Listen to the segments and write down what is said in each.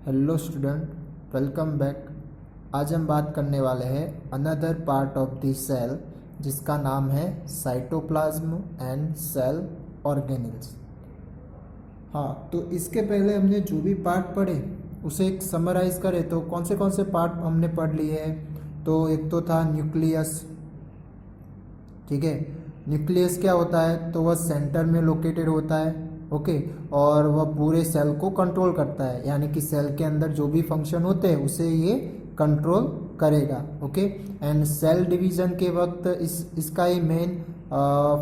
Hello student, welcome back. आज हम बात करने वाले हैं another part of the cell जिसका नाम है साइटोप्लाज्म एंड सेल ऑर्गेनेल्स। हाँ, तो इसके पहले हमने जो भी पार्ट पढ़े उसे एक समराइज करें तो कौन से पार्ट हमने पढ़ लिए हैं। तो एक तो था न्यूक्लियस। ठीक है, न्यूक्लियस क्या होता है? तो वह सेंटर में लोकेटेड होता है। ओके, और वह पूरे सेल को कंट्रोल करता है, यानी कि सेल के अंदर जो भी फंक्शन होते हैं उसे ये कंट्रोल करेगा। ओके, एंड सेल डिवीजन के वक्त इसका ही मेन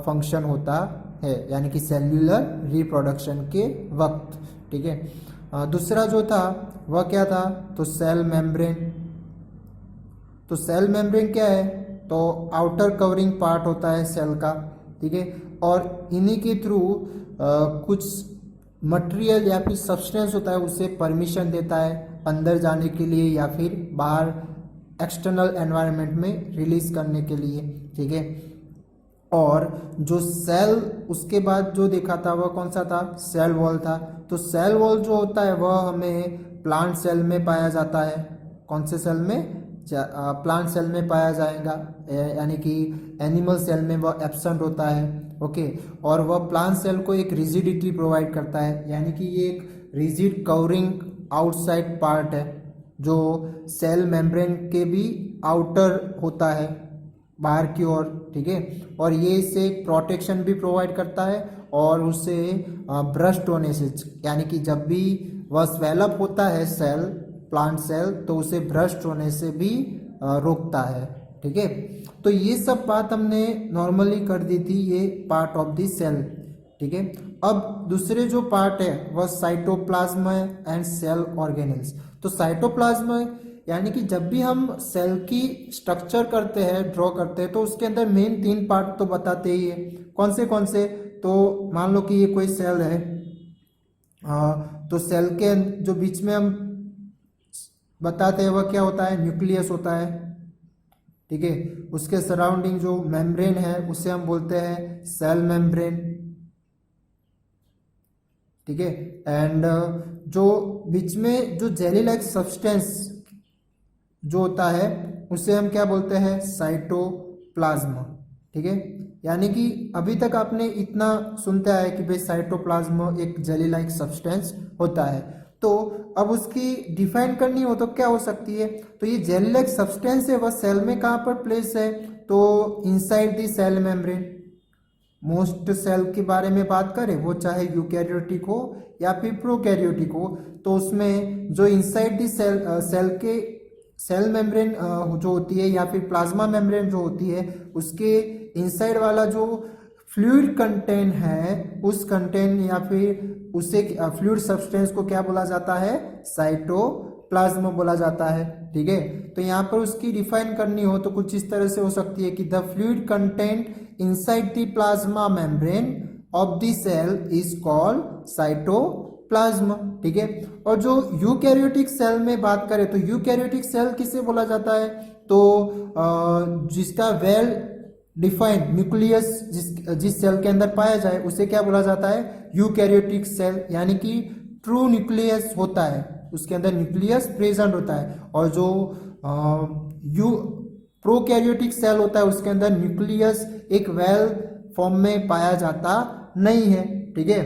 फंक्शन होता है, यानी कि सेल्यूलर रिप्रोडक्शन के वक्त। ठीक है, दूसरा जो था वह क्या था? तो सेल मेम्ब्रेन। तो सेल मेम्ब्रेन क्या है? तो आउटर कवरिंग पार्ट होता है सेल का। ठीक है, और इन्हीं के थ्रू कुछ मटेरियल या फिर सब्सटेंस होता है उसे परमिशन देता है अंदर जाने के लिए या फिर बाहर एक्सटर्नल एनवायरनमेंट में रिलीज करने के लिए। ठीक है, और जो सेल उसके बाद जो देखा था वह कौन सा था? सेल वॉल था। तो सेल वॉल जो होता है वह हमें प्लांट सेल में पाया जाता है। कौन से सेल में? प्लांट सेल में पाया जाएगा, यानी कि एनिमल सेल में वह एब्सेंट होता है। ओके, और वह प्लांट सेल को एक रिजिडिटी प्रोवाइड करता है, यानी कि ये एक रिजिड कवरिंग आउटसाइड पार्ट है जो सेल मेम्ब्रेन के भी आउटर होता है, बाहर की ओर। ठीक है, और ये इसे प्रोटेक्शन भी प्रोवाइड करता है और उसे ब्रस्ट होने से, यानी कि जब भी वह स्वेलअप होता है सेल, प्लांट सेल, तो उसे ब्रस्ट होने से भी रोकता है। ठीक है, तो ये सब बात हमने नॉर्मली कर दी थी, ये पार्ट ऑफ द सेल। ठीक है, अब दूसरे जो पार्ट है वह साइटोप्लाज्म एंड सेल ऑर्गेनेल्स। तो साइटोप्लाज्म यानी कि जब भी हम सेल की स्ट्रक्चर करते हैं, ड्रॉ करते हैं, तो उसके अंदर मेन 3 पार्ट तो बताते ही है। कौन से? तो मान लो कि ये कोई सेल है, तो सेल के जो बीच में हम बताते हैं वह क्या होता है? न्यूक्लियस होता है। ठीक है, उसके सराउंडिंग जो मेम्ब्रेन है उसे हम बोलते हैं सेल मेम्ब्रेन। ठीक है, एंड जो बीच में जो जेली लाइक सब्सटेंस जो होता है उसे हम क्या बोलते हैं? साइटोप्लाज्म। ठीक है, यानी कि अभी तक आपने इतना सुनते आए कि भाई साइटोप्लाज्म एक जेली लाइक सब्सटेंस होता है। तो अब उसकी डिफाइन करनी हो तो क्या हो सकती है? तो ये जेली लाइक सब्सटेंस है वह सेल में कहाँ पर प्लेस है? तो inside the cell membrane. Most cell के बारे में बात करें, वो चाहे यूकैरियोटिक हो या फिर प्रोकैरियोटिक हो, तो उसमें जो इनसाइड द सेल के सेल मेम्ब्रेन जो होती है या फिर प्लाज्मा मेम्ब्रेन जो होती है, उसके इनसाइड वाला जो फ्लूइड कंटेंट है, उस कंटेंट या फिर उसे फ्लूइड सब्सटेंस को क्या बोला जाता है? साइटोप्लाज्म बोला जाता है। ठीक है, तो यहाँ पर उसकी डिफाइन करनी हो तो कुछ इस तरह से हो सकती है कि the fluid content inside the plasma membrane of the cell is called cytoplasm. ठीक है, और जो यूकैरियोटिक सेल में बात करें तो यूकैरियोटिक सेल किसे बोला जाता है? तो जिसका वेल डिफाइंड न्यूक्लियस जिस सेल के अंदर पाया जाए उसे क्या बोला जाता है? यूकैरियोटिक सेल, यानी कि ट्रू न्यूक्लियस होता है, उसके अंदर न्यूक्लियस प्रेजेंट होता है। और जो प्रोकैरियोटिक सेल होता है उसके अंदर न्यूक्लियस एक वेल फॉर्म में पाया जाता नहीं है। ठीक है,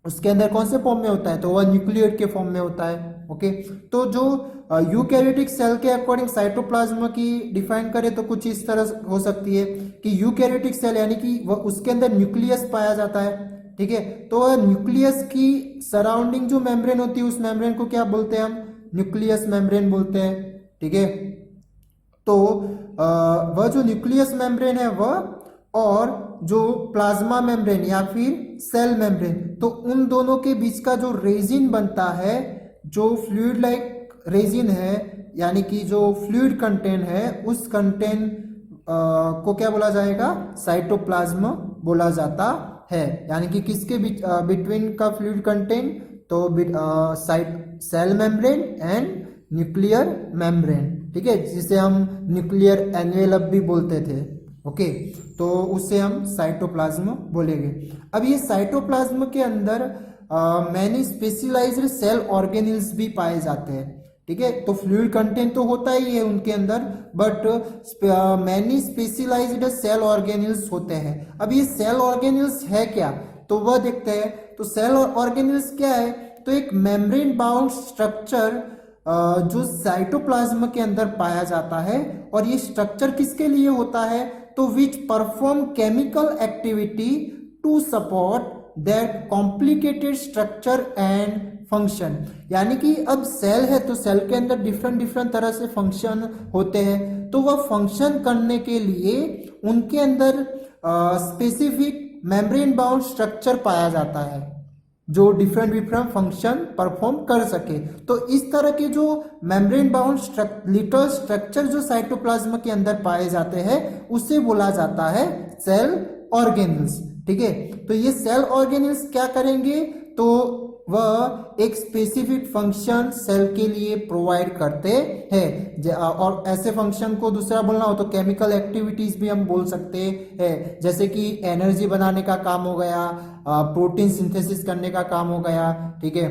उसके अंदर कौन से फॉर्म में होता है? तो वह न्यूक्लियोइड के फॉर्म में होता है। ओके, तो जो यूकैरियोटिक सेल के अकॉर्डिंग साइटोप्लाज्म की डिफाइन करें तो कुछ इस तरह हो सकती है कि यूकैरियोटिक सेल यानी कि वह उसके अंदर न्यूक्लियस पाया जाता है। ठीक है, तो न्यूक्लियस की सराउंडिंग जो मेम्ब्रेन होती है उस मेम्ब्रेन को क्या बोलते हैं? हम न्यूक्लियस मेम्ब्रेन बोलते हैं। ठीक है, तो वह जो न्यूक्लियस मेम्ब्रेन है वह, और जो प्लाज्मा मेम्ब्रेन या फिर सेल मेम्ब्रेन, तो उन दोनों के बीच का जो रेजिन बनता है, जो फ्लूइड लाइक रेजिन है, यानी कि जो फ्लूइड कंटेंट है, उस कंटेंट को क्या बोला जाएगा? साइटोप्लाज्म बोला जाता है। यानी कि किसके बिटवीन का फ्लूइड कंटेंट? तो site cell membrane and nuclear membrane. ठीक है, जिसे हम न्यूक्लियर एनवेलप भी बोलते थे। ओके, तो उसे हम साइटोप्लाज्म बोलेंगे। अब ये साइटोप्लाज्म के अंदर मैनी स्पेशलाइज्ड सेल ऑर्गेनिल्स भी पाए जाते हैं। ठीक है, तो फ्लूइड कंटेंट तो होता ही है उनके अंदर, but many specialised cell organelles होते हैं। अब ये सेल ऑर्गेनिल्स है क्या, तो वह देखते हैं। तो सेल ऑर्गेनिल्स क्या है, तो एक मेम्ब्रेन बाउंड स्ट्रक्चर जो साइटोप्लाज्म के अंदर पाया जाता है। और ये स्ट्रक्चर किसके लिए होता है, तो which perform chemical activity to support that complicated structure and function. यानी कि अब सेल है तो सेल के अंदर डिफरेंट डिफरेंट तरह से फंक्शन होते हैं, तो वह फंक्शन करने के लिए उनके अंदर स्पेसिफिक मेम्ब्रेन बाउंड स्ट्रक्चर पाया जाता है जो डिफरेंट डिफरेंट फंक्शन परफॉर्म कर सके। तो इस तरह के जो मेम्ब्रेन बाउंड लिटल स्ट्रक्चर जो साइटोप्लाज्म के अंदर पाए जाते हैं उसे बोला जाता है सेल ऑर्गेनिल्स। ठीक है, तो ये सेल ऑर्गेनिल्स क्या करेंगे, तो वह एक स्पेसिफिक फंक्शन सेल के लिए प्रोवाइड करते हैं। और ऐसे फंक्शन को दूसरा बोलना हो तो केमिकल एक्टिविटीज भी हम बोल सकते हैं, जैसे कि एनर्जी बनाने का काम हो गया, प्रोटीन सिंथेसिस करने का काम हो गया। ठीक है,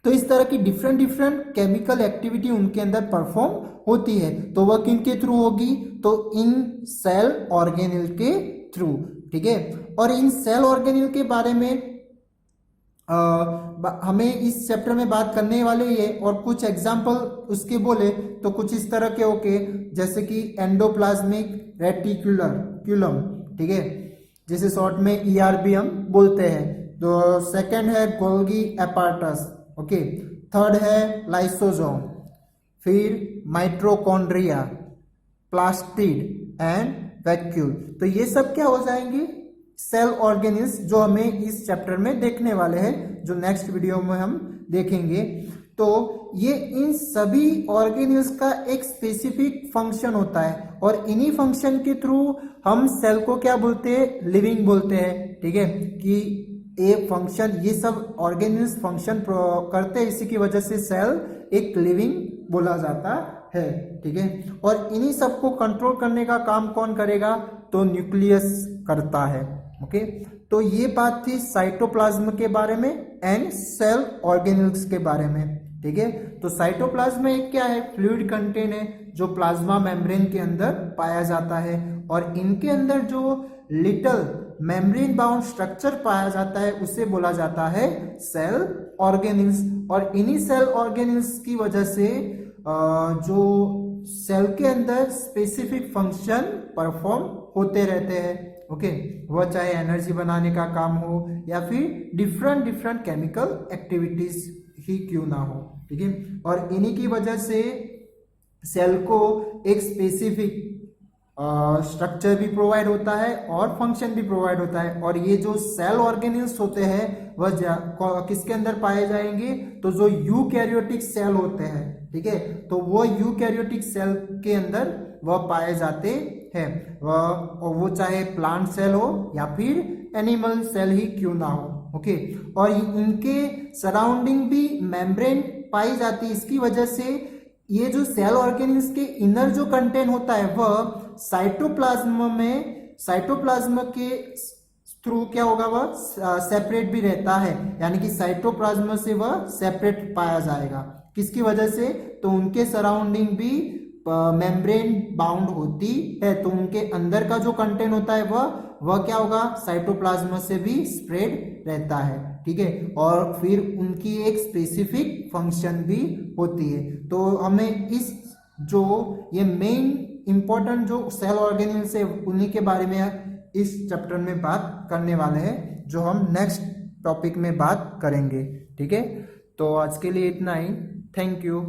तो इस तरह की डिफरेंट डिफरेंट केमिकल एक्टिविटी उनके अंदर परफॉर्म होती है। तो वह किन के थ्रू होगी, तो इन सेल ऑर्गेनिल के थ्रू। ठीक है, और इन सेल ऑर्गेनिल के बारे में हमें इस चैप्टर में बात करने वाले ये, और कुछ एग्जाम्पल उसके बोले तो कुछ इस तरह के होके, जैसे कि एंडोप्लाज्मिक रेटिकुलम, ठीक है, जिसे शॉर्ट में ERB हम बोलते हैं। तो सेकंड है गोल्गी एपार्टस, ओके। थर्ड है लाइसोसोम, फिर माइटोकॉन्ड्रिया, प्लास्टिड एंड वैक्यूल। तो ये सब क्या हो जाएंगे, सेल ऑर्गेनिल्स, जो हमें इस चैप्टर में देखने वाले हैं, जो नेक्स्ट वीडियो में हम देखेंगे। तो ये इन सभी ऑर्गेनिल्स का एक स्पेसिफिक फंक्शन होता है, और इन्हीं फंक्शन के थ्रू हम सेल को क्या बोलते हैं, लिविंग बोलते हैं। ठीक है, कि ये फंक्शन, ये सब ऑर्गेनिल्स फंक्शन करते हैं, इसी की वजह से सेल एक लिविंग बोला जाता है। ठीक है, और इन्हीं सबको कंट्रोल करने का काम कौन करेगा, तो न्यूक्लियस करता है। ओके, तो ये बात थी साइटोप्लाज्म के बारे में एंड सेल ऑर्गेनिल्स के बारे में। ठीक है, तो साइटोप्लाज्म एक क्या है, फ्लूइड कंटेंट है जो प्लाज्मा मेम्ब्रेन के अंदर पाया जाता है, और इनके अंदर जो लिटिल मेम्ब्रेन बाउंड स्ट्रक्चर पाया जाता है उसे बोला जाता है सेल ऑर्गेनिल्स। और इन्हीं सेल ऑर्गेनिल्स की वजह से जो सेल के अंदर स्पेसिफिक फंक्शन परफॉर्म होते रहते हैं। ओके, वह चाहे एनर्जी बनाने का काम हो या फिर डिफरेंट डिफरेंट केमिकल एक्टिविटीज ही क्यों ना हो। ठीक है, और इन्हीं की वजह से सेल को एक स्पेसिफिक स्ट्रक्चर भी प्रोवाइड होता है और फंक्शन भी प्रोवाइड होता है। और ये जो सेल ऑर्गेनिल्स होते हैं वह किसके अंदर पाए जाएंगे, तो जो यूकैरियोटिक सेल होते हैं। ठीक है, तो वो यूकैरियोटिक सेल के अंदर वह पाए जाते हैं, वो चाहे प्लांट सेल हो या फिर एनिमल सेल ही क्यों ना हो। ओके, और इनके सराउंडिंग भी मेम्ब्रेन पाई जाती है। इसकी वजह से ये जो सेल ऑर्गेनिल्स के इनर जो कंटेंट होता है वह साइटोप्लाज्म के थ्रू क्या होगा, वह सेपरेट भी रहता है। यानी कि साइटोप्लाज्म से वह सेपरेट पाया जाएगा। किसकी वजह से, तो उनके सराउंडिंग भी मेम्ब्रेन बाउंड होती है, तो उनके अंदर का जो कंटेंट होता है वह क्या होगा, साइटोप्लाज्म से भी स्प्रेड रहता है। ठीक है, और फिर उनकी एक स्पेसिफिक फंक्शन भी होती है। तो हमें इस जो ये मेन इंपॉर्टेंट जो सेल ऑर्गेनिल्स है उन्हीं के बारे में इस चैप्टर में बात करने वाले हैं, जो हम नेक्स्ट टॉपिक में बात करेंगे। ठीक है, तो आज के लिए इतना ही। Thank you.